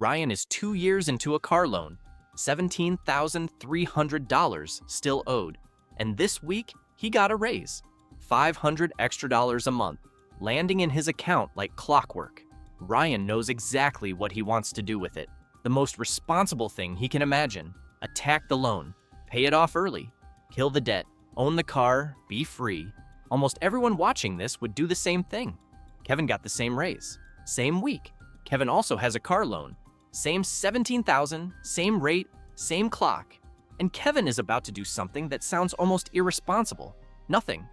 Ryan is 2 years into a car loan, $17,300 still owed, and this week he got a raise, $500 extra a month, landing in his account like clockwork. Ryan knows exactly what he wants to do with it. The most responsible thing he can imagine: attack the loan, pay it off early, kill the debt, own the car, be free. Almost everyone watching this would do the same thing. Kevin got the same raise, same week. Kevin also has a car loan, same $17,000, same rate, same clock. And Kevin is about to do something that sounds almost irresponsible. Nothing.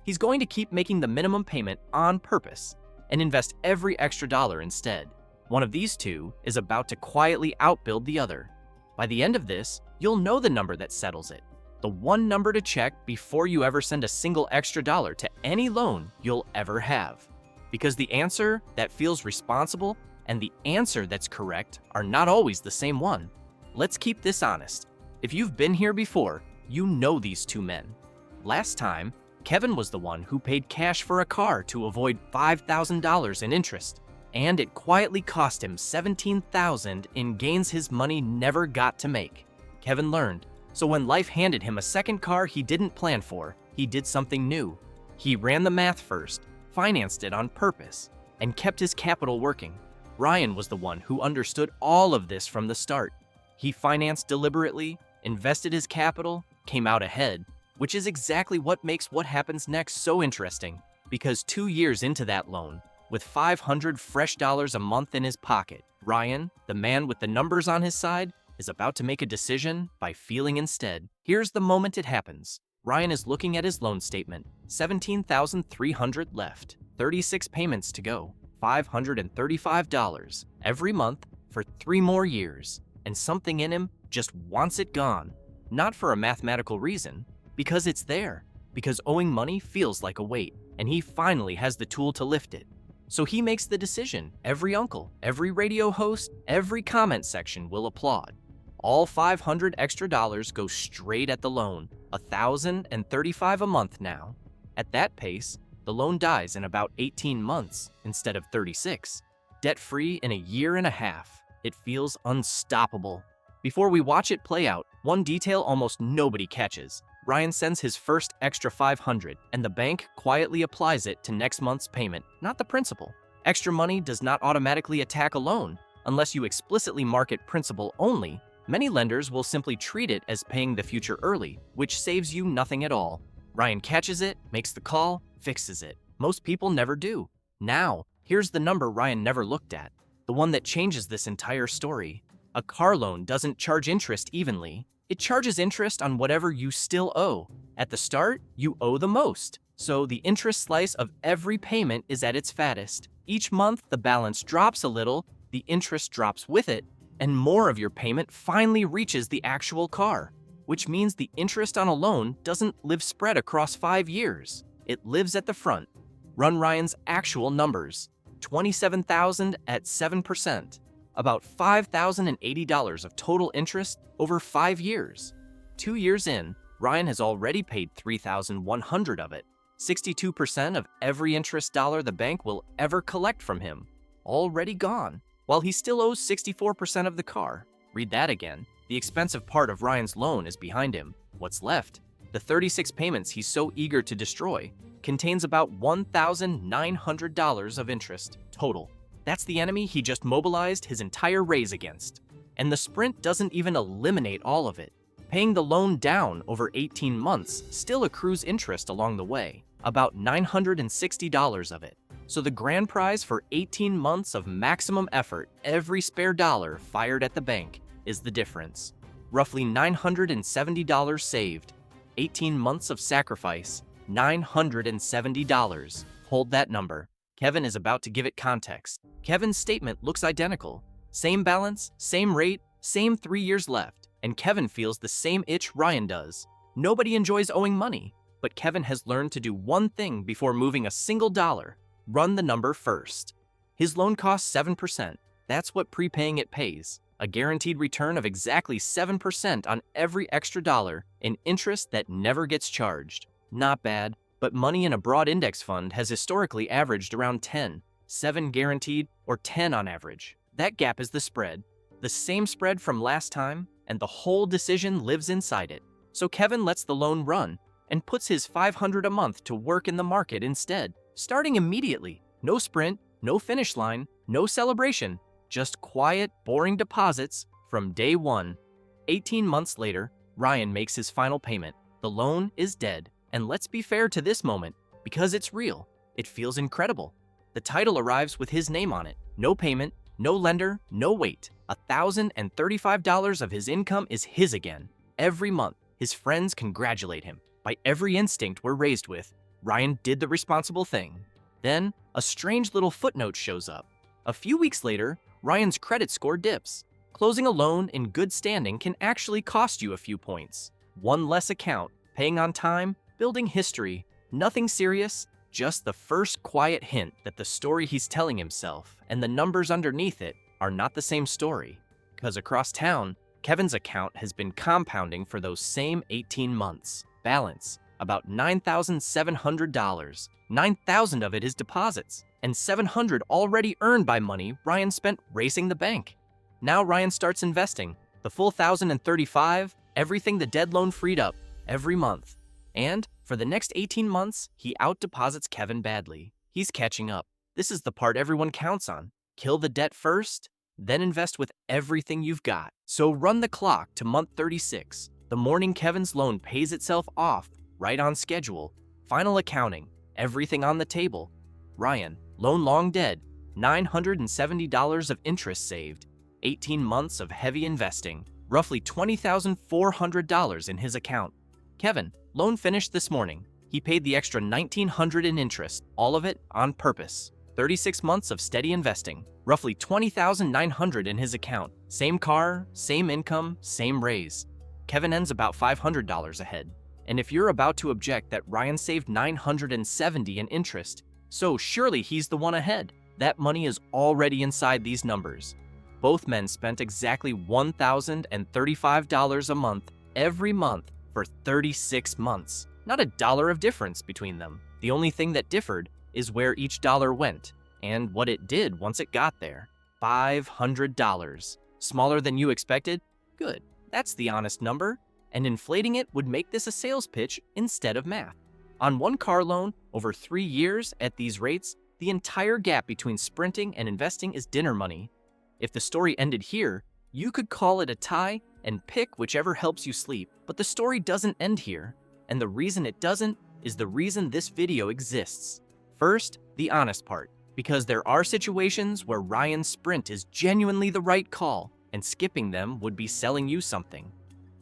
He's going to keep making the minimum payment on purpose and invest every extra dollar instead. One of these two is about to quietly outbuild the other. By the end of this, you'll know the number that settles it. The one number to check before you ever send a single extra dollar to any loan you'll ever have. Because the answer that feels responsible and the answer that's correct are not always the same one. Let's keep this honest. If you've been here before, you know these two men. Last time, Kevin was the one who paid cash for a car to avoid $5,000 in interest, and it quietly cost him $17,000 in gains his money never got to make. Kevin learned, so when life handed him a second car he didn't plan for, he did something new. He ran the math first, financed it on purpose, and kept his capital working. Ryan was the one who understood all of this from the start. He financed deliberately, invested his capital, came out ahead, which is exactly what makes what happens next so interesting, because 2 years into that loan, with $500 fresh a month in his pocket, Ryan, the man with the numbers on his side, is about to make a decision by feeling instead. Here's the moment it happens. Ryan is looking at his loan statement, $17,300 left, 36 payments to go, $535 every month for 3 more years, and something in him just wants it gone. Not for a mathematical reason, because it's there, because owing money feels like a weight, and he finally has the tool to lift it. So he makes the decision. Every uncle, every radio host, every comment section will applaud. All $500 extra go straight at the loan, $1,035 a month now. At that pace, the loan dies in about 18 months instead of 36. Debt-free in a year and a half. It feels unstoppable. Before we watch it play out, one detail almost nobody catches. Ryan sends his first extra $500, and the bank quietly applies it to next month's payment, not the principal. Extra money does not automatically attack a loan. Unless you explicitly mark it principal only, many lenders will simply treat it as paying the future early, which saves you nothing at all. Ryan catches it, makes the call, fixes it. Most people never do. Now, here's the number Ryan never looked at, the one that changes this entire story. A car loan doesn't charge interest evenly. It charges interest on whatever you still owe. At the start, you owe the most, so the interest slice of every payment is at its fattest. Each month, the balance drops a little, the interest drops with it, and more of your payment finally reaches the actual car, which means the interest on a loan doesn't live spread across 5 years. It lives at the front. Run Ryan's actual numbers: $27,000 at 7%. About $5,080 of total interest over 5 years. 2 years in, Ryan has already paid $3,100 of it. 62% of every interest dollar the bank will ever collect from him. Already gone, while he still owes 64% of the car. Read that again. The expensive part of Ryan's loan is behind him. What's left? The 36 payments he's so eager to destroy contains about $1,900 of interest total. That's the enemy he just mobilized his entire raise against. And the sprint doesn't even eliminate all of it. Paying the loan down over 18 months still accrues interest along the way, about $960 of it. So the grand prize for 18 months of maximum effort, every spare dollar fired at the bank, is the difference. Roughly $970 saved. 18 months of sacrifice, $970. Hold that number. Kevin is about to give it context. Kevin's statement looks identical. Same balance, same rate, same 3 years left. And Kevin feels the same itch Ryan does. Nobody enjoys owing money, but Kevin has learned to do one thing before moving a single dollar: run the number first. His loan costs 7%. That's what prepaying it pays. A guaranteed return of exactly 7% on every extra dollar in interest that never gets charged. Not bad. But money in a broad index fund has historically averaged around 10, 7 guaranteed, or 10 on average. That gap is the spread. the same spread from last time, and the whole decision lives inside it. So Kevin lets the loan run and puts his $500 a month to work in the market instead, starting immediately. No sprint, no finish line, no celebration, just quiet, boring deposits from day one. 18 months later, Ryan makes his final payment. The loan is dead. And let's be fair to this moment, because it's real. It feels incredible. The title arrives with his name on it. No payment, no lender, no wait. $1,035 of his income is his again. Every month, his friends congratulate him. By every instinct we're raised with, Ryan did the responsible thing. Then, a strange little footnote shows up. A few weeks later, Ryan's credit score dips. Closing a loan in good standing can actually cost you a few points. One less account, paying on time, building history. Nothing serious, just the first quiet hint that the story he's telling himself and the numbers underneath it are not the same story. Because across town, Kevin's account has been compounding for those same 18 months. Balance, about $9,700. $9,000 of it is deposits, and $700 already earned by money Ryan spent racing the bank. Now Ryan starts investing, the full $1,035, everything the dead loan freed up, every month. And for the next 18 months, he outdeposits Kevin badly. He's catching up. This is the part everyone counts on. Kill the debt first, then invest with everything you've got. So run the clock to month 36. The morning Kevin's loan pays itself off, right on schedule. Final accounting, everything on the table. Ryan, loan long dead, $970 of interest saved, 18 months of heavy investing, roughly $20,400 in his account. Kevin, loan finished this morning. He paid the extra $1,900 in interest, all of it on purpose. 36 months of steady investing, roughly $20,900 in his account. Same car, same income, same raise. Kevin ends about $500 ahead. And if you're about to object that Ryan saved $970 in interest, so surely he's the one ahead. That money is already inside these numbers. Both men spent exactly $1,035 a month every month for 36 months. Not a dollar of difference between them. The only thing that differed is where each dollar went and what it did once it got there. $500. Smaller than you expected? Good. That's the honest number. And inflating it would make this a sales pitch instead of math. On one car loan, over 3 years at these rates, the entire gap between sprinting and investing is dinner money. If the story ended here, you could call it a tie and pick whichever helps you sleep. But the story doesn't end here. And the reason it doesn't is the reason this video exists. First, the honest part. Because there are situations where Ryan's sprint is genuinely the right call, and skipping them would be selling you something.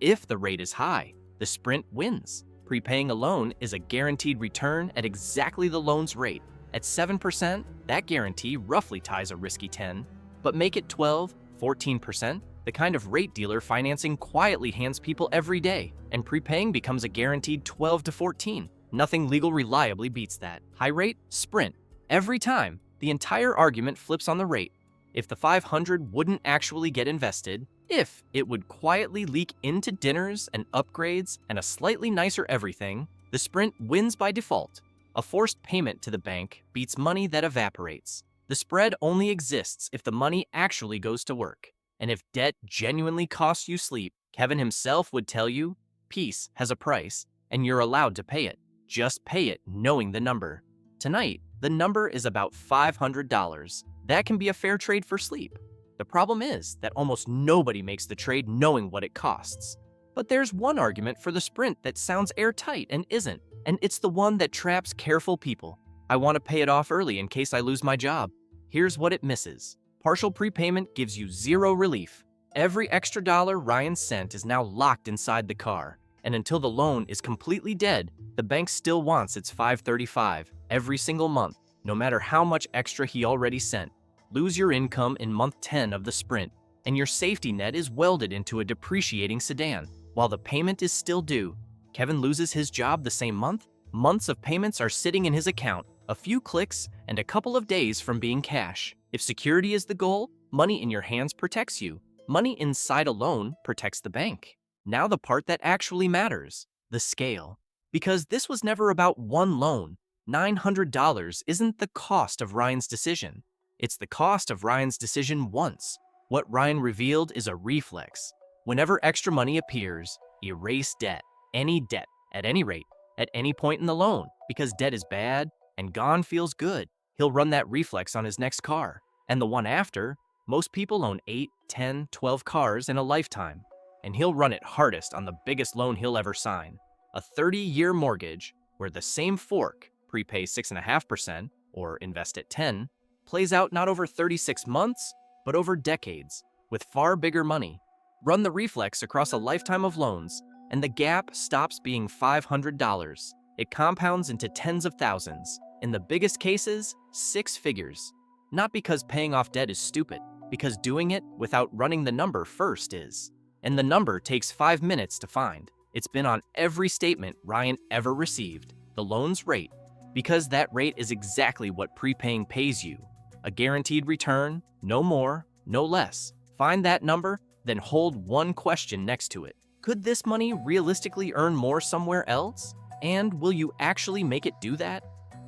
If the rate is high, the sprint wins. Prepaying a loan is a guaranteed return at exactly the loan's rate. At 7%, that guarantee roughly ties a risky 10. But make it 12, 14%, the kind of rate dealer financing quietly hands people every day, and prepaying becomes a guaranteed 12 to 14. Nothing legal reliably beats that. High rate, sprint. Every time, the entire argument flips on the rate. If the $500 wouldn't actually get invested, if it would quietly leak into dinners and upgrades and a slightly nicer everything, the sprint wins by default. A forced payment to the bank beats money that evaporates. The spread only exists if the money actually goes to work. And if debt genuinely costs you sleep, Kevin himself would tell you, peace has a price, and you're allowed to pay it. Just pay it knowing the number. Tonight, the number is about $500. That can be a fair trade for sleep. The problem is that almost nobody makes the trade knowing what it costs. But there's one argument for the sprint that sounds airtight and isn't, and it's the one that traps careful people. I want to pay it off early in case I lose my job. Here's what it misses. Partial prepayment gives you zero relief. Every extra dollar Ryan sent is now locked inside the car, and until the loan is completely dead, the bank still wants its $535 every single month, no matter how much extra he already sent. Lose your income in month 10 of the sprint, and your safety net is welded into a depreciating sedan, while the payment is still due. Kevin loses his job the same month. Months of payments are sitting in his account, a few clicks and a couple of days from being cash. If security is the goal, money in your hands protects you. Money inside a loan protects the bank. Now the part that actually matters, the scale. Because this was never about one loan. $900 isn't the cost of Ryan's decision. It's the cost of Ryan's decision once. What Ryan revealed is a reflex. Whenever extra money appears, erase debt. Any debt, at any rate, at any point in the loan, because debt is bad and gone feels good. He'll run that reflex on his next car. And the one after, most people own 8, 10, 12 cars in a lifetime. And he'll run it hardest on the biggest loan he'll ever sign. A 30-year mortgage where the same fork, prepay 6.5% or invest at 10, plays out not over 36 months, but over decades, with far bigger money. Run the reflex across a lifetime of loans, and the gap stops being $500. It compounds into tens of thousands. In the biggest cases, 6 figures. Not because paying off debt is stupid, because doing it without running the number first is. And the number takes 5 minutes to find. It's been on every statement Ryan ever received, the loan's rate, because that rate is exactly what prepaying pays you. A guaranteed return, no more, no less. Find that number, then hold one question next to it. Could this money realistically earn more somewhere else? And will you actually make it do that?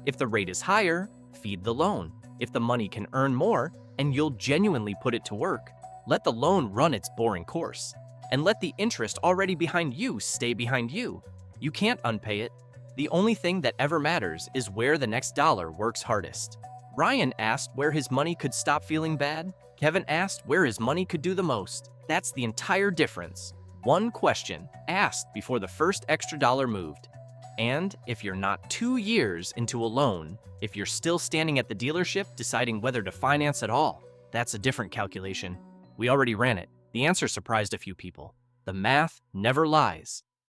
If the rate is higher, feed the loan. If the money can earn more, and you'll genuinely put it to work, let the loan run its boring course. And let the interest already behind you stay behind you. You can't unpay it. The only thing that ever matters is where the next dollar works hardest. Ryan asked where his money could stop feeling bad. Kevin asked where his money could do the most. That's the entire difference. One question asked before the first extra dollar moved. And if you're not 2 years into a loan, if you're still standing at the dealership deciding whether to finance at all, that's a different calculation. We already ran it. The answer surprised a few people. The math never lies.